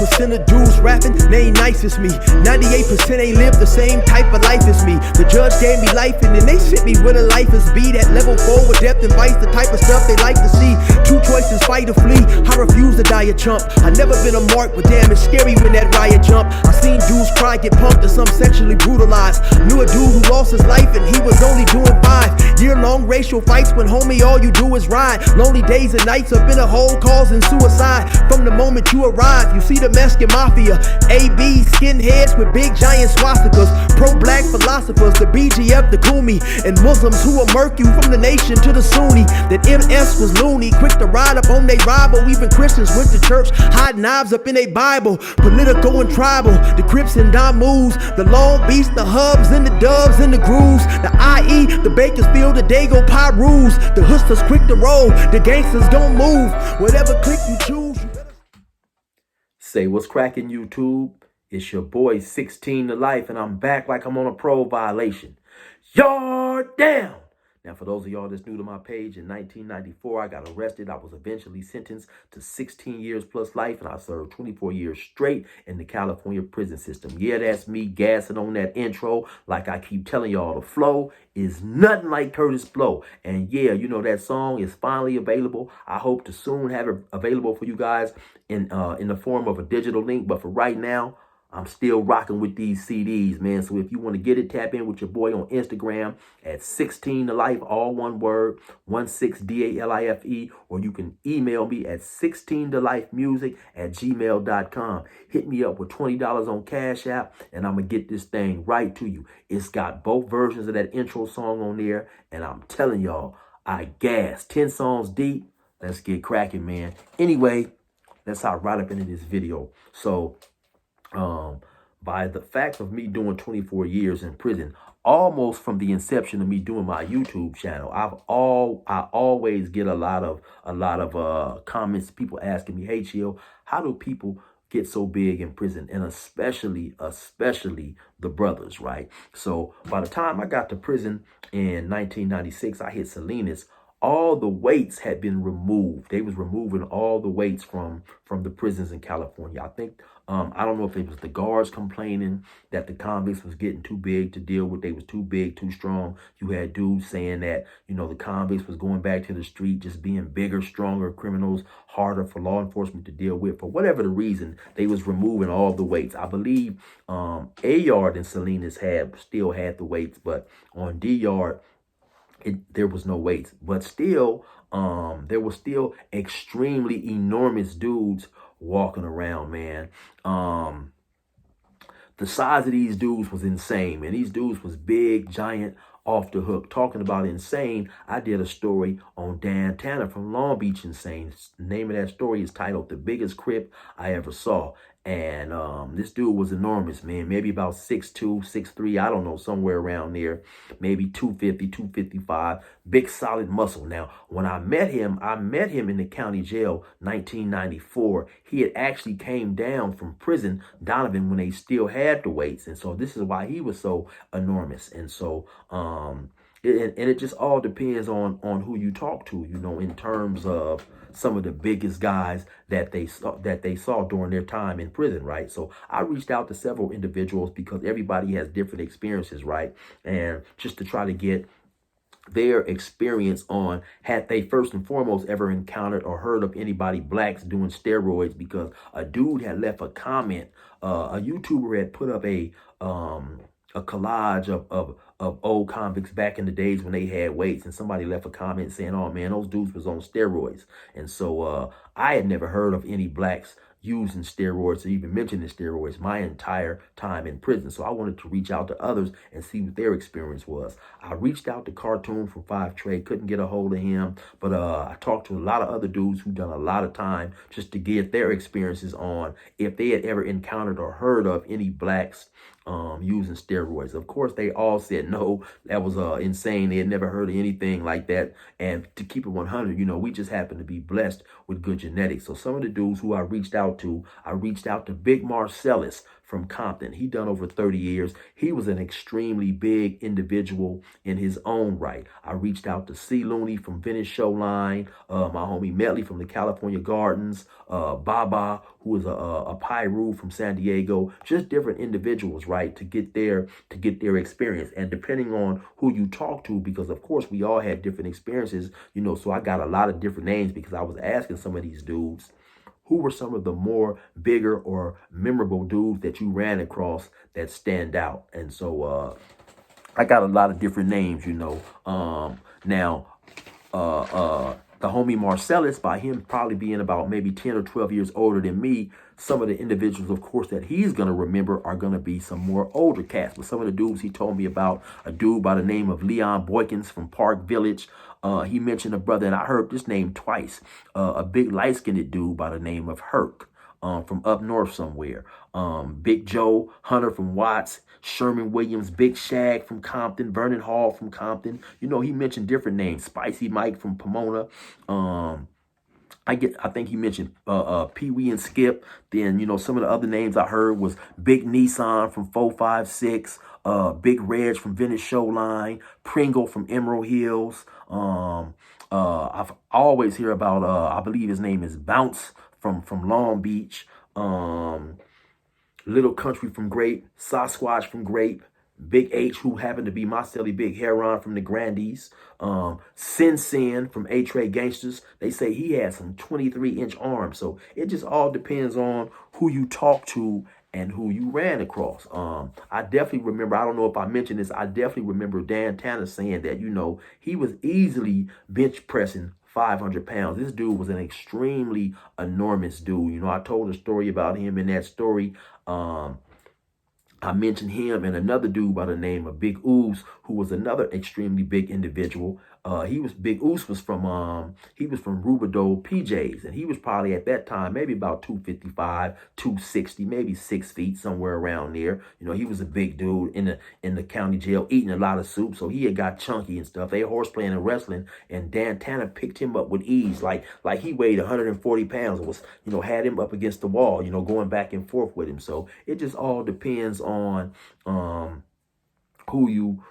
1% of dudes rapping, they ain't nice as me. 98% ain't live the same type of life as me. The judge gave me life and then they sent me where the life is be. That level 4 with depth and vice, the type of stuff they like to see. Two choices, fight or flee. I refuse to die a chump. I never been a mark, but damn, it's scary when that riot jump. I seen dudes cry, get pumped, and some sexually brutalized. Knew a dude who lost his life and he was only doing 5 year-long racial fights when homie all you do is ride. Lonely days and nights up in a hole causing suicide. From the moment you arrive, you see the Mexican mafia, AB skinheads with big giant swastikas, pro-black philosophers, the BGF, the Kumi, and Muslims who will murk you from the nation to the Sunni. That MS was loony, quick to ride up on they rival. Even Christians went to church, hide knives up in a Bible. Political and tribal, the Crips and Damus, the Long Beach, the Hubs and the Dubs and the Grooves, the IE, the Bakersfield, the Dago Pyrus, the Hustlers quick to roll, the gangsters gon' move, whatever click you choose. Say what's cracking, YouTube? It's your boy 16 to Life, and I'm back like I'm on a parole violation. Yard down! Now, for those of y'all that's new to my page, in 1994, I got arrested. I was eventually sentenced to 16 years plus life, and I served 24 years straight in the California prison system. Yeah, that's me gassing on that intro. Like I keep telling y'all, the flow is nothing like Curtis Blow. And yeah, you know, that song is finally available. I hope to soon have it available for you guys in the form of a digital link. But for right now, I'm still rocking with these CDs, man. So if you want to get it, tap in with your boy on Instagram at 16 to Life, all one word, 16DALIFE, or you can email me at 16tolifemusic@gmail.com. Hit me up with $20 on Cash App, and I'm going to get this thing right to you. It's got both versions of that intro song on there, and I'm telling y'all, I gas. 10 songs deep. Let's get cracking, man. Anyway, let's hop right up into this video. So, by the fact of me doing 24 years in prison, almost from the inception of me doing my YouTube channel, I always get a lot of comments, people asking me, "Hey, Chill, how do people get so big in prison?" And especially the brothers, right? So by the time I got to prison in 1996, I hit Salinas. All the weights had been removed. They was removing all the weights from the prisons in California. I think, I don't know if it was the guards complaining that the convicts was getting too big to deal with. They was too big, too strong. You had dudes saying that, you know, the convicts was going back to the street, just being bigger, stronger criminals, harder for law enforcement to deal with. For whatever the reason, they was removing all the weights. I believe A Yard in Salinas still had the weights, but on D Yard, there was no weights, but still, there was still extremely enormous dudes walking around, man. The size of these dudes was insane, man. These dudes was big, giant, off the hook. Talking about insane, I did a story on Tana from Long Beach Insane. The name of that story is titled "The Biggest Crip I Ever Saw." And this dude was enormous, man. Maybe about 6'2", 6'3", I don't know, somewhere around there. Maybe 250, 255. Big, solid muscle. Now, when I met him in the county jail, 1994. He had actually came down from prison, Donovan, when they still had the weights. And so this is why he was so enormous. And so, it just all depends on who you talk to, you know, in terms of some of the biggest guys that they saw during their time in prison, right? So I reached out to several individuals because everybody has different experiences, right? And just to try to get their experience on, had they first and foremost ever encountered or heard of anybody blacks doing steroids, because a dude had left a comment, a YouTuber had put up a collage of old convicts back in the days when they had weights, and somebody left a comment saying, "Oh man, those dudes was on steroids." And so I had never heard of any blacks using steroids or even mentioning steroids my entire time in prison. So I wanted to reach out to others and see what their experience was. I reached out to Cartoon from 5 Trade, couldn't get a hold of him, but I talked to a lot of other dudes who've done a lot of time just to get their experiences on if they had ever encountered or heard of any blacks using steroids. Of course, they all said no, that was insane. They had never heard of anything like that. And to keep it 100, you know, we just happen to be blessed with good genetics. So some of the dudes who I reached out to Big Marcellus, from Compton. He done over 30 years. He was an extremely big individual in his own right. I reached out to C. Looney from Venice Showline, my homie Medley from the California Gardens, Baba, who is a Pyru from San Diego, just different individuals, right, to get their experience. And depending on who you talk to, because of course we all had different experiences, so I got a lot of different names because I was asking some of these dudes, who were some of the more bigger or memorable dudes that you ran across that stand out? And so I got a lot of different names, Now, the homie Marcellus, by him probably being about maybe 10 or 12 years older than me, some of the individuals, of course, that he's going to remember are going to be some more older cats. But some of the dudes he told me about, a dude by the name of Leon Boykins from Park Village. He mentioned a brother, and I heard this name twice, a big light-skinned dude by the name of Herc. From up north somewhere. Big Joe Hunter from Watts, Sherman Williams, Big Shag from Compton, Vernon Hall from Compton. He mentioned different names. Spicy Mike from Pomona. I think he mentioned Pee Wee and Skip. Then, some of the other names I heard was Big Nissan from 456, Big Reg from Venice Showline, Pringle from Emerald Hills. I've always hear about I believe his name is Bounce from Long Beach, Little Country from Grape, Sasquatch from Grape, Big H, who happened to be my silly Big Heron from the Grandies, Sin Sin from A-Tray Gangsters. They say he has some 23-inch arms. So it just all depends on who you talk to and who you ran across. I definitely remember, I don't know if I mentioned this, I definitely remember Dan Tana saying that, he was easily bench pressing 500 pounds. This dude was an extremely enormous dude. I told a story about him in that story. I mentioned him and another dude by the name of Big Ooze, who was another extremely big individual. Big Ooze was from Rubidoux PJs, and he was probably at that time maybe about 255, 260, maybe 6 feet, somewhere around there. He was a big dude in the county jail, eating a lot of soup, so he had got chunky and stuff. They horse playing and wrestling, and Dan Tana picked him up with ease, like he weighed 140 pounds and was, had him up against the wall, going back and forth with him. So it just all depends on who you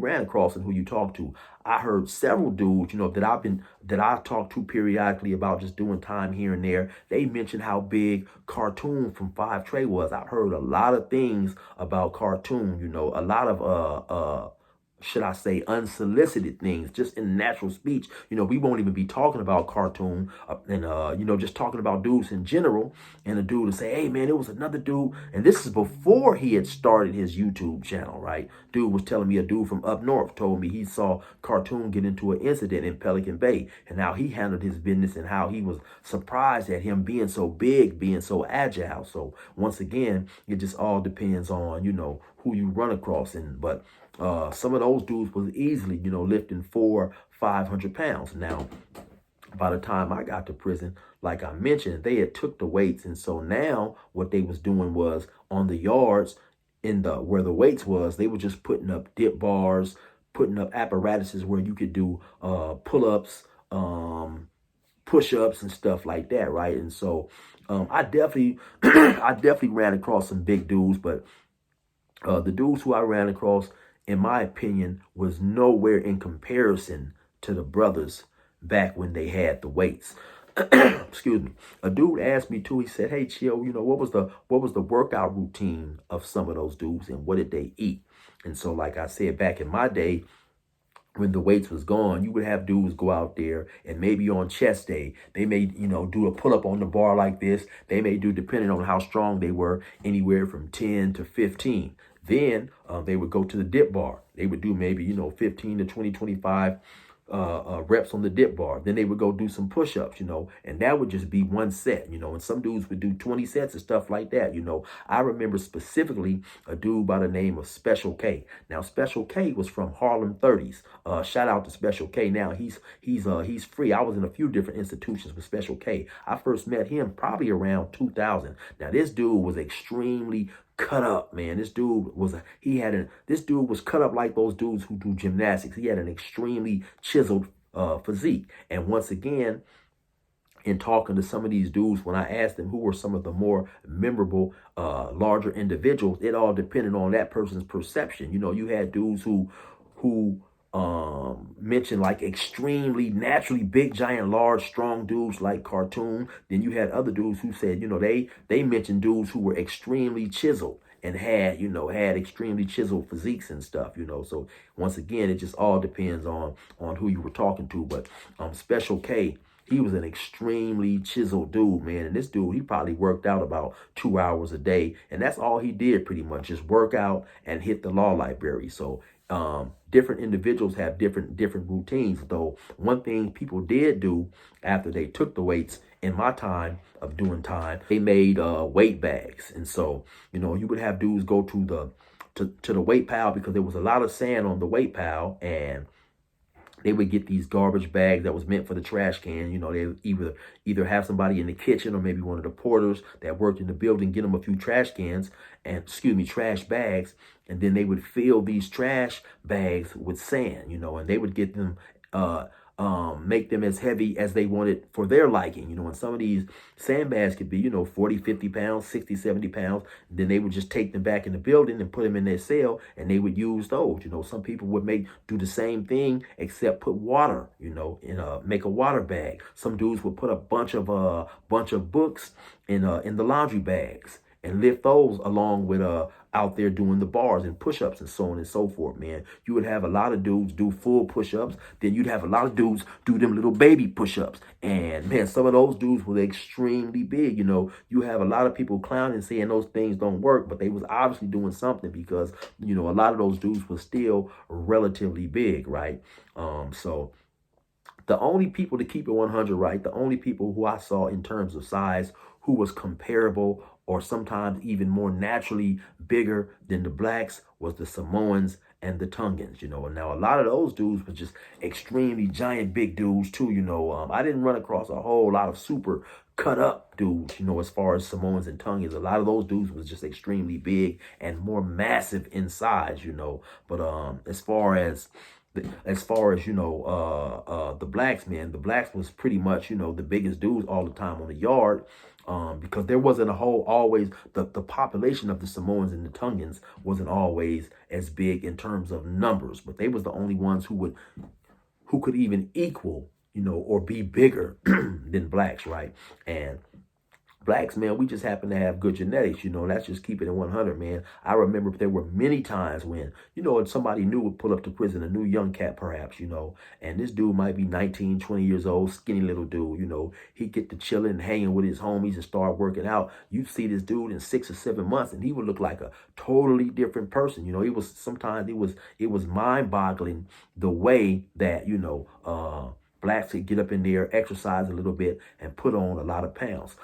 ran across and who you talked to. I heard several dudes, that I talked to periodically about just doing time here and there. They mentioned how big Cartoon from 5 Trey was. I've heard a lot of things about Cartoon, a lot of should I say, unsolicited things, just in natural speech. We won't even be talking about Cartoon and, just talking about dudes in general. And a dude will say, hey, man, it was another dude. And this is before he had started his YouTube channel, right? Dude was telling me, a dude from up north told me he saw Cartoon get into an incident in Pelican Bay and how he handled his business and how he was surprised at him being so big, being so agile. So once again, it just all depends on, who you run across. But some of those dudes was easily, lifting 400-500 pounds. Now, by the time I got to prison, like I mentioned, they had took the weights. And so now what they was doing was on the yards where the weights was, they were just putting up dip bars, putting up apparatuses where you could do pull-ups, push-ups and stuff like that, right? And so I definitely ran across some big dudes, but the dudes who I ran across, in my opinion, was nowhere in comparison to the brothers back when they had the weights. Excuse me. A dude asked me too. He said, "Hey, Chill, what was the workout routine of some of those dudes, and what did they eat?" And so, like I said, back in my day, when the weights was gone, you would have dudes go out there and maybe on chest day, they may, do a pull-up on the bar like this. They may do, depending on how strong they were, anywhere from 10 to 15. Then they would go to the dip bar. They would do maybe, 15 to 20, 25 reps on the dip bar. Then they would go do some push-ups, and that would just be one set, and some dudes would do 20 sets and stuff like that. I remember specifically a dude by the name of Special K. Now, Special K was from Harlem 30s. Shout out to Special K. Now he's free. I was in a few different institutions with Special K. I first met him probably around 2000. Now, this dude was extremely cut up, man. This dude was cut up like those dudes who do gymnastics. He had an extremely chiseled physique. And once again, in talking to some of these dudes, when I asked them who were some of the more memorable, larger individuals, it all depended on that person's perception. You know, you had dudes who mentioned like extremely naturally big, giant, large, strong dudes like Cartoon. Then you had other dudes who said, you know, they mentioned dudes who were extremely chiseled and had extremely chiseled physiques and stuff, you know. So once again, it just all depends on who you were talking to. But Special K, he was an extremely chiseled dude, man. And this dude, he probably worked out about 2 hours a day. And that's all he did pretty much, just work out and hit the law library. So different individuals have different routines. Though one thing people did do after they took the weights, in my time of doing time, they made weight bags. And so, you know, you would have dudes go to the weight pile because there was a lot of sand on the weight pile, and they would get these garbage bags that was meant for the trash can. You know, they would either have somebody in the kitchen or maybe one of the porters that worked in the building get them a few trash cans and, trash bags. And then they would fill these trash bags with sand, you know, and they would get them, make them as heavy as they wanted for their liking, you know. And some of these sandbags could be, you know, 40, 50 pounds, 60, 70 pounds. Then they would just take them back in the building and put them in their cell, and they would use those. You know, some people would do the same thing except put water, you know, make a water bag. Some dudes would put a bunch of books in the laundry bags and lift those along with out there doing the bars and push-ups and so on and so forth, man. You would have a lot of dudes do full push-ups. Then you'd have a lot of dudes do them little baby push-ups. And man, some of those dudes were extremely big. You know, you have a lot of people clowning saying those things don't work, but they was obviously doing something because, you know, a lot of those dudes were still relatively big, right? So the only people, to keep it 100, right, the only people who I saw in terms of size who was comparable or sometimes even more naturally bigger than the blacks was the Samoans and the Tongans, you know. And now a lot of those dudes were just extremely giant big dudes too, you know. I didn't run across a whole lot of super cut up dudes, you know, as far as Samoans and Tongans. A lot of those dudes was just extremely big and more massive in size, you know. But as far as you know, the blacks, man, the blacks was pretty much, you know, the biggest dudes all the time on the yard. Because there wasn't always the population of the Samoans and the Tongans wasn't always as big in terms of numbers, but they was the only ones who could even equal, you know, or be bigger than blacks, right? And blacks, man, we just happen to have good genetics, you know. Let's just keep it at 100, man. I remember there were many times when, you know, somebody new would pull up to prison, a new young cat perhaps, you know, and this dude might be 19, 20 years old, skinny little dude, you know. He'd get to chilling and hanging with his homies and start working out. You'd see this dude in 6 or 7 months and he would look like a totally different person, you know. It was mind-boggling the way that, you know, blacks could get up in there, exercise a little bit, and put on a lot of pounds.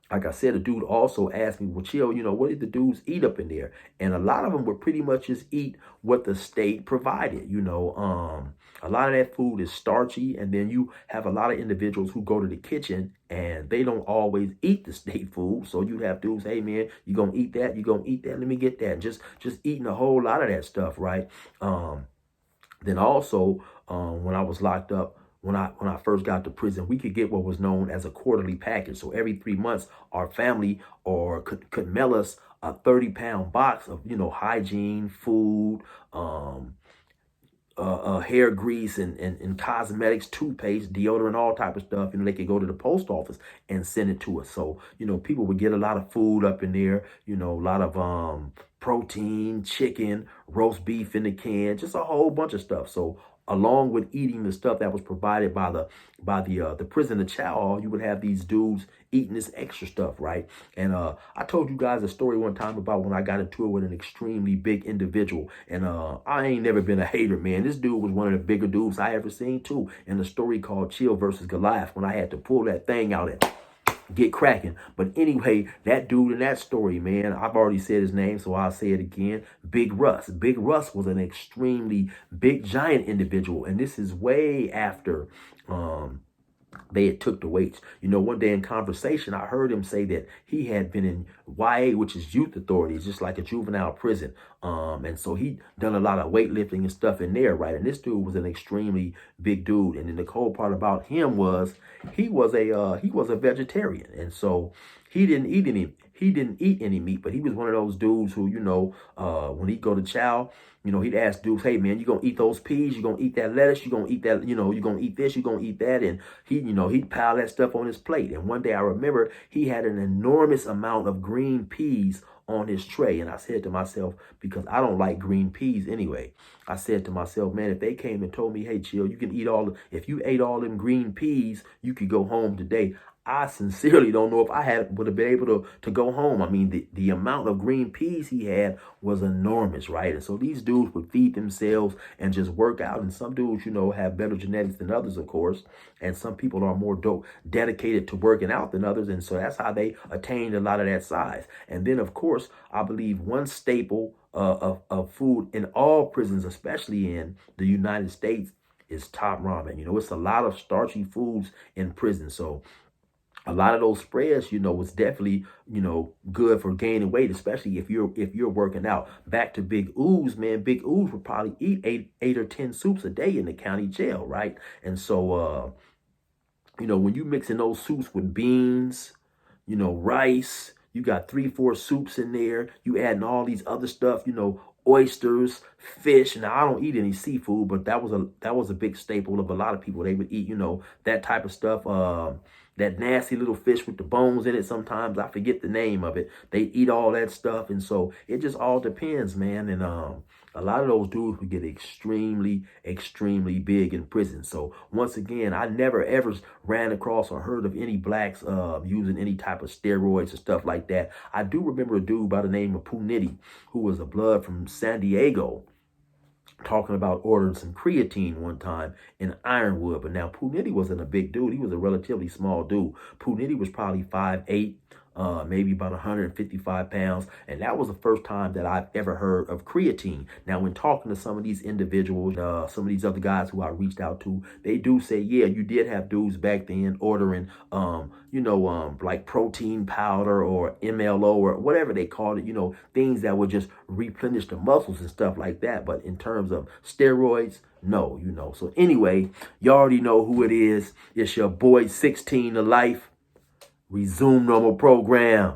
Like I said, a dude also asked me, well, Chill, you know, what did the dudes eat up in there? And a lot of them would pretty much just eat what the state provided, you know. A lot of that food is starchy, and then you have a lot of individuals who go to the kitchen and they don't always eat the state food. So you have dudes, hey man, you gonna eat that? You gonna eat that? Let me get that. Just eating a whole lot of that stuff, right? Then also, when I was locked up, when I first got to prison, we could get what was known as a quarterly package. So every 3 months, our family could mail us a 30-pound box of, you know, hygiene, food, hair grease and cosmetics, toothpaste, deodorant, all type of stuff. You know, they could go to the post office and send it to us. So, you know, people would get a lot of food up in there, you know, a lot of protein, chicken, roast beef in the can, just a whole bunch of stuff. So along with eating the stuff that was provided by the prison of chow hall, you would have these dudes eating this extra stuff, right? And I told you guys a story one time about when I got into it with an extremely big individual, and I ain't never been a hater, man. This dude was one of the bigger dudes I ever seen too, in a story called Chill versus Goliath, when I had to pull that thing out and get cracking. But anyway, that dude in that story, man, I've already said his name, so I'll say it again. Big Russ. Big Russ was an extremely big, giant individual. And this is way after they had took the weights. You know, one day in conversation, I heard him say that he had been in YA, which is youth authorities, just like a juvenile prison. And so he done a lot of weightlifting and stuff in there, right? And this dude was an extremely big dude. And then the cool part about him was he was a vegetarian, and so he didn't eat any meat, but he was one of those dudes who, you know, when he go to chow, you know, he'd ask dudes, hey man, you gonna eat those peas? You gonna eat that lettuce? You gonna eat that, you know, you gonna eat this? You gonna eat that? And he, you know, he'd pile that stuff on his plate. And one day I remember he had an enormous amount of green peas on his tray. And I said to myself, because I don't like green peas anyway, I said to myself, man, if they came and told me, hey, chill, you can eat if you ate all them green peas, you could go home today. I sincerely don't know if would have been able to go home. I mean, the amount of green peas he had was enormous, right? And so these dudes would feed themselves and just work out. And some dudes, you know, have better genetics than others, of course. And some people are more dedicated to working out than others. And so that's how they attained a lot of that size. And then, of course, I believe one staple of food in all prisons, especially in the United States, is top ramen. You know, it's a lot of starchy foods in prison. So a lot of those spreads, you know, was definitely, you know, good for gaining weight, especially if you're working out. Back to Big Ooze, man. Big Ooze would probably eat eight or 10 soups a day in the county jail, right? And so, you know, when you mixing those soups with beans, you know, rice, you got 3-4 soups in there. You adding all these other stuff, you know, oysters, fish. Now I don't eat any seafood, but that was a big staple of a lot of people. They would eat, you know, that type of stuff. That nasty little fish with the bones in it. Sometimes I forget the name of it. They eat all that stuff, and so it just all depends, man. And a lot of those dudes would get extremely, extremely big in prison. So once again, I never ever ran across or heard of any blacks using any type of steroids or stuff like that. I do remember a dude by the name of Punity, who was a blood from San Diego, talking about ordering some creatine one time in Ironwood. But now Punity wasn't a big dude. He was a relatively small dude. Punity was probably 5'8", maybe about 155 pounds. And that was the first time that I've ever heard of creatine. Now, when talking to some of these individuals, some of these other guys who I reached out to, they do say, yeah, you did have dudes back then ordering, you know, like protein powder or MLO or whatever they called it, you know, things that would just replenish the muscles and stuff like that. But in terms of steroids, no, you know. So anyway, you already know who it is. It's your boy 16 to Life. Resume normal program.